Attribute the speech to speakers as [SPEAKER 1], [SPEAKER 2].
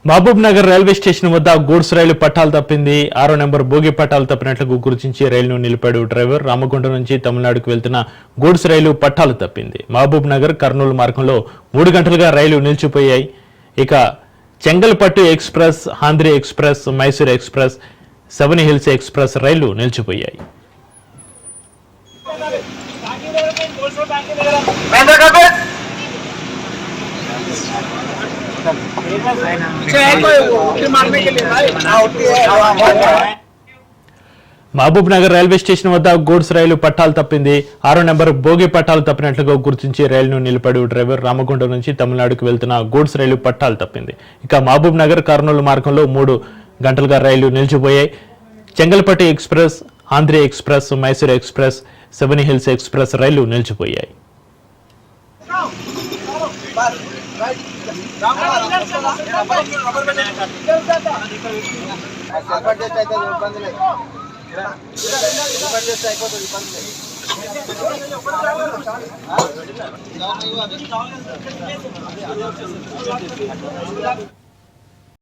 [SPEAKER 1] Mahabub Nagar railway station వద్ద goods రైలు పట్టాలు తప్పింది. 6వ నెంబర్ బోగి పట్టాలు తప్పినట్లు గుర్తించి రైలును నిలిపాడు డ్రైవర్. రామగుండం నుంచి తమిళనాడుకు వెళ్తున్న గూడ్స్ రైలు పట్టాలు తప్పింది. మహబూబ్ నగర్ కర్నూలు మార్గంలో 3 గంటలుగా రైలు నిలిచిపోయాయి. ఇక చెంగల్పట్టు ఎక్స్ప్రెస్, ఆంధ్రీ express, Mysore express, seven hills express రైళ్లు నిలిచిపోయాయి. మహబూబ్ నగర్ రైల్వే స్టేషన్ వద్ద గూడ్స్ రైలు పట్టాలు తప్పింది. 6వ నెంబర్ బోగి పట్టాలు తప్పినట్లుగా గుర్తించి రైలును నిలిపాడు డ్రైవర్. రామగుండం నుంచి తమిళనాడుకు వెళ్తున్న గూడ్స్ రైలు పట్టాలు తప్పింది. ఇక మహబూబ్ నగర్ కర్నూలు మార్గంలో 3 గంటలుగా రైళ్లు నిలిచిపోయాయి. చెంగల్పట్టు ఎక్స్ప్రెస్, ఆంధ్రీ express, Mysore express, seven hills express రైళ్లు నిలిచిపోయాయి.
[SPEAKER 2] అయిపోతుంది.